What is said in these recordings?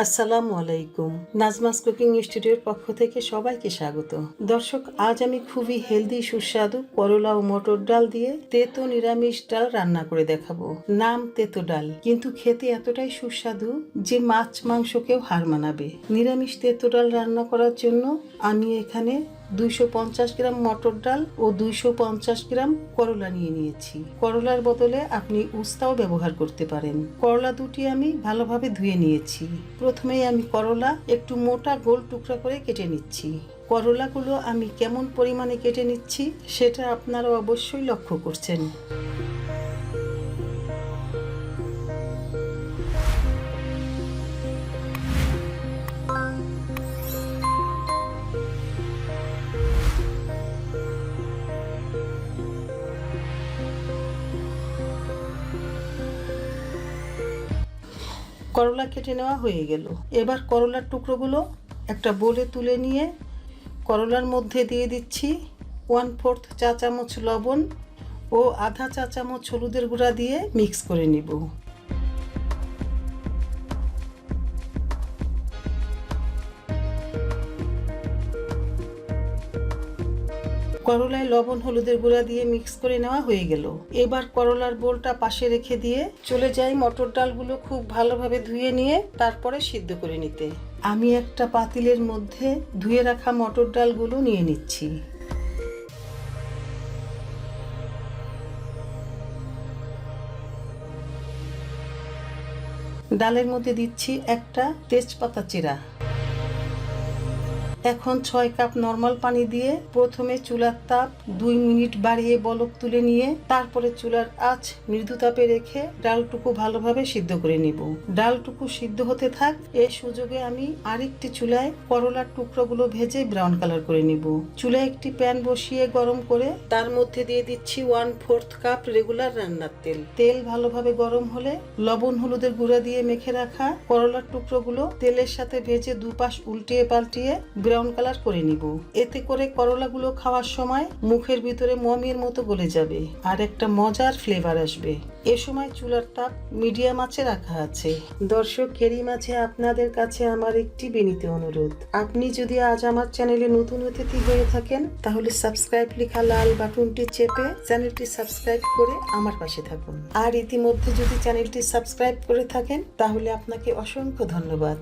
আসসালামু আলাইকুম। নাজমাস কুকিং স্টুডিওর পক্ষ থেকে সবাইকে স্বাগত। দর্শক, আজ আমি খুবই হেলদি সুস্বাদু করলা ও মটর ডাল দিয়ে তেতো নিরামিষ ডাল রান্না করে দেখাবো। নাম তেতো ডাল, কিন্তু খেতে এতটাই সুস্বাদু যে মাছ মাংসকেও হার মানাবে। নিরামিষ তেতো ডাল রান্না করার জন্য আমি এখানে 250 গ্রাম মটর ডাল ও 250 গ্রাম করলা নিয়ে নিয়েছি। করলার বদলে আপনি উস্তাও ব্যবহার করতে পারেন। করলা দুটি আমি ভালোভাবে ধুয়ে নিয়েছি। প্রথমেই আমি করলা একটু মোটা গোল টুকরা করে কেটে নিচ্ছি। করলাগুলো আমি কেমন পরিমাণে কেটে নিচ্ছি সেটা আপনারা অবশ্যই লক্ষ্য করছেন। করলা কেটে নেওয়া হয়ে গেল। এবার করলার টুকরোগুলো একটা বোলে তুলে নিয়ে করলার মধ্যে দিয়ে দিচ্ছি 1/4 চা চামচ লবণ ও আধা চা চামচ হলুদের গুঁড়া দিয়ে মিক্স করে নিব। করলায় লবণ হলুদের গুঁড়া দিয়ে মিক্স করে নেওয়া হয়ে গেল। এবার করলার বোলটা পাশে রেখে দিয়ে চলে যাই মটর ডালগুলো খুব ভালোভাবে ধুয়ে নিয়ে তারপরে সিদ্ধ করে নিতে। আমি একটা পাতিলের মধ্যে ধুয়ে রাখা মটর ডালগুলো নিয়ে নিচ্ছি। ডালের মধ্যে দিচ্ছি একটা তেজপাতা চিরা। এখন 6 কাপ নরমাল পানি দিয়ে প্রথমে চুলার তাপ 2 মিনিট বাড়িয়ে বলক তুলে নিয়ে তারপরে চুলার আঁচ মৃদু তাপে রেখে ডালটুকু ভালোভাবে সিদ্ধ করে নিব। ডালটুকু সিদ্ধ হতে থাক, এই সুযোগে আমি আরেকটি চুলায় করলার টুকরোগুলো ভেজে ব্রাউন কালার করে নিব। চুলায় একটি প্যান বসিয়ে গরম করে তার মধ্যে দিয়ে দিচ্ছি 1/4 কাপ রেগুলার রান্নার তেল। তেল ভালোভাবে গরম হলে লবণ হলুদের গুঁড়া দিয়ে মেখে রাখা করলার টুকরোগুলো তেলের সাথে ভেজে দুপাশ উল্টিয়ে পাল্টিয়ে ব্রাউন কালার করে নিব। এতে করে করলাগুলো খাওয়ার সময় মুখের ভিতরে মমের মতো গলে যাবে আর একটা মজার ফ্লেভার আসবে। এ সময় চুলার তাপ মিডিয়াম আঁচে রাখা আছে। দর্শক, এরই মাঝে আপনাদের কাছে আমার একটি বিনীত অনুরোধ, আপনি যদি আজ আমার চ্যানেলে নতুন অতিথি হয়ে থাকেন তাহলে সাবস্ক্রাইব লেখা লাল বাটনটি চেপে চ্যানেলটি সাবস্ক্রাইব করে আমার পাশে থাকুন। আর ইতিমধ্যে যদি চ্যানেলটি সাবস্ক্রাইব করে থাকেন তাহলে আপনাকে অসংখ্য ধন্যবাদ।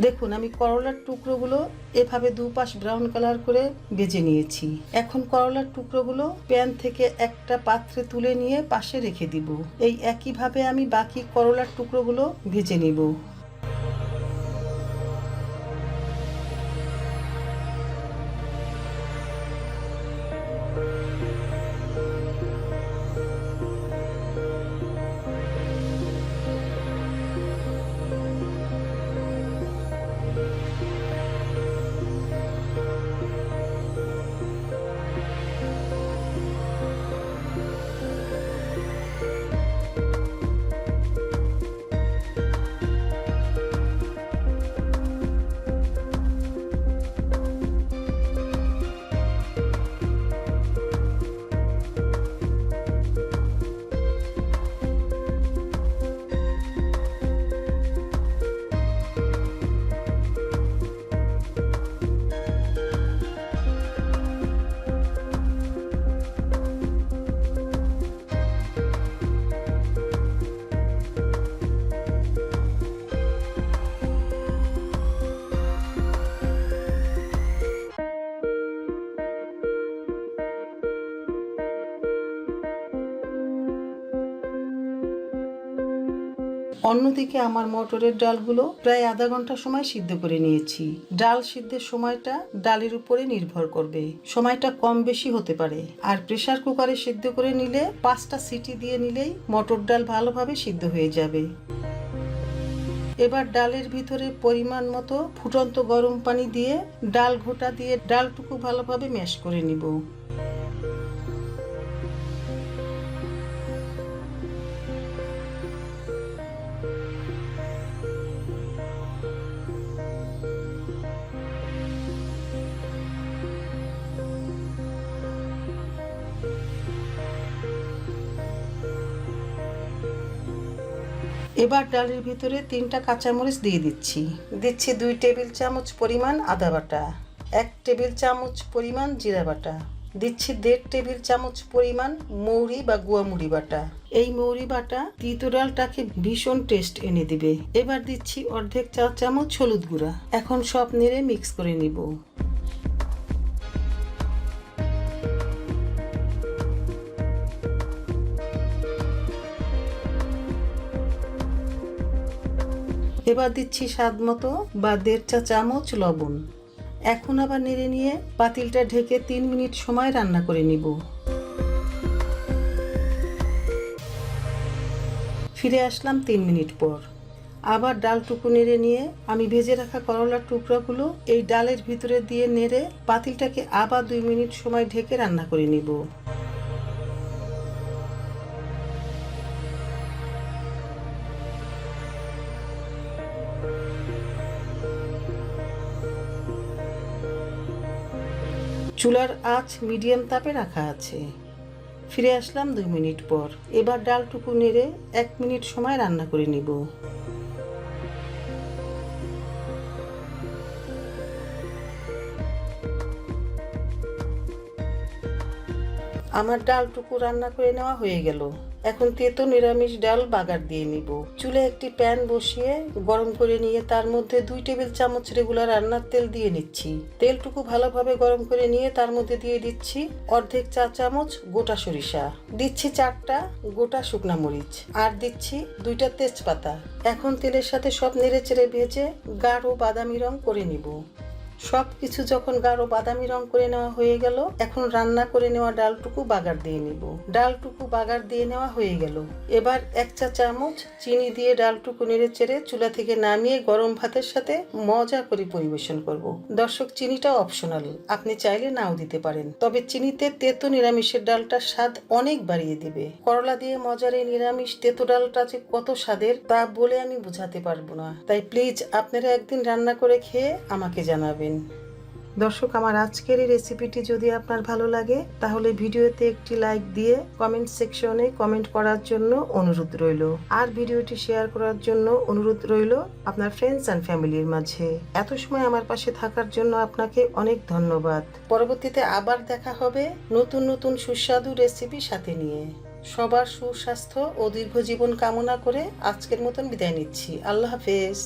দেখুন, আমি করলার টুকরোগুলো এভাবে দুপাশ ব্রাউন কালার করে ভেজে নিয়েছি। এখন করলার টুকরোগুলো প্যান থেকে একটা পাত্রে তুলে নিয়ে পাশে রেখে দিব। এই একইভাবে আমি বাকি করলার টুকরোগুলো ভেজে নিব। অন্যদিকে আমার মটরের ডালগুলো প্রায় আধা ঘন্টা সময় সিদ্ধ করে নিয়েছি। ডাল সিদ্ধের সময়টা ডালের উপরে নির্ভর করবে, সময়টা কম বেশি হতে পারে। আর প্রেসার কুকারে সিদ্ধ করে নিলে 5টা সিটি দিয়ে নিলেই মটর ডাল ভালোভাবে সিদ্ধ হয়ে যাবে। এবার ডালের ভিতরে পরিমাণ মতো ফুটন্ত গরম পানি দিয়ে ডাল ঘোটা দিয়ে ডালটুকু ভালোভাবে ম্যাশ করে নিব। এবার ডালের ভিতরে 3টা কাঁচামরিচ দিয়ে দিচ্ছি। 2 টেবিল চামচ পরিমাণ আদা বাটা, 1 টেবিল চামচ পরিমাণ জিরা বাটা, 1.5 টেবিল চামচ পরিমাণ মৌরি বা গুয়া মুড়ি বাটা। এই মৌরি বাটা তিতো ডালটাকে ভীষণ টেস্ট এনে দিবে। এবার দিচ্ছি অর্ধেক চা চামচ হলুদ গুঁড়া। এখন সব নেড়ে মিক্স করে নিব। এবার দিচ্ছি স্বাদ মতো বা 1.5 চা চামচ লবণ। এখন আবার নেড়ে নিয়ে পাতিলটা ঢেকে 3 মিনিট সময় রান্না করে নিব। ফিরে আসলাম 3 মিনিট পর। আবার ডালটুকু নেড়ে নিয়ে আমি ভেজে রাখা করলার টুকরাগুলো এই ডালের ভিতরে দিয়ে নেড়ে পাতিলটাকে আবার 2 মিনিট সময় ঢেকে রান্না করে নিব। চুলার আঁচ মিডিয়াম তাপে রাখা আছে। ফিরে আসলাম 2 মিনিট পর। এবার ডালটুকু নেড়ে 1 মিনিট সময় রান্না করে নিব। আমার ডালটুকু রান্না করে নেওয়া হয়ে গেল। এখন তেতো নিরামিষ ডাল বাগার দিয়ে নিব। চুলে একটি প্যান বসিয়ে গরম করে নিয়ে তার মধ্যে 2 টেবিল চামচ রেগুলার রান্নার তেল দিয়ে নিচ্ছি। তেলটুকু ভালোভাবে গরম করে নিয়ে তার মধ্যে দিয়ে দিচ্ছি অর্ধেক চা চামচ গোটা সরিষা, দিচ্ছি 4টা গোটা শুকনা মরিচ, আর দিচ্ছি 2টা তেজপাতা। এখন তেলের সাথে সব নেড়ে চেড়ে ভেজে গাঢ় বাদামি রং করে নিব। সবকিছু যখন গাঢ় বাদামি রং করে নেওয়া হয়ে গেল, এখন রান্না করে নেওয়া ডালটুকু বাগার দিয়ে নিব। ডালটুকু বাগার দিয়ে নেওয়া হয়ে গেল। এবার 1 চা চামচ চিনি দিয়ে ডালটুকু নেড়ে চেড়ে চুলা থেকে নামিয়ে গরম ভাতের সাথে মজা করে পরিবেশন করব। দর্শক, চিনিটা অপশনাল, আপনি চাইলে নাও দিতে পারেন, তবে চিনিতে তেতো নিরামিষের ডালটার স্বাদ অনেক বাড়িয়ে দিবে। করলা দিয়ে মজার এই নিরামিষ তেতো ডালটা যে কত স্বাদের তা বলে আমি বোঝাতে পারবো না। তাই প্লিজ আপনারা একদিন রান্না করে খেয়ে আমাকে জানাবেন। দর্শক, আমার আজকের এই রেসিপিটি যদি আপনার ভালো লাগে তাহলে ভিডিওতে একটি লাইক দিয়ে কমেন্ট সেকশনে কমেন্ট করার জন্য অনুরোধ রইল, আর ভিডিওটি শেয়ার করার জন্য অনুরোধ রইল আপনার ফ্রেন্ডস অ্যান্ড ফ্যামিলির মাঝে। এত সময় আমার পাশে থাকার জন্য আপনাকে অনেক ধন্যবাদ। পরবর্তীতে আবার দেখা হবে নতুন নতুন সুস্বাদু রেসিপি সাথে নিয়ে। সবার সুস্বাস্থ্য ও দীর্ঘ জীবন কামনা করে আজকের মতন বিদায় নিচ্ছি। আল্লাহ হাফেজ।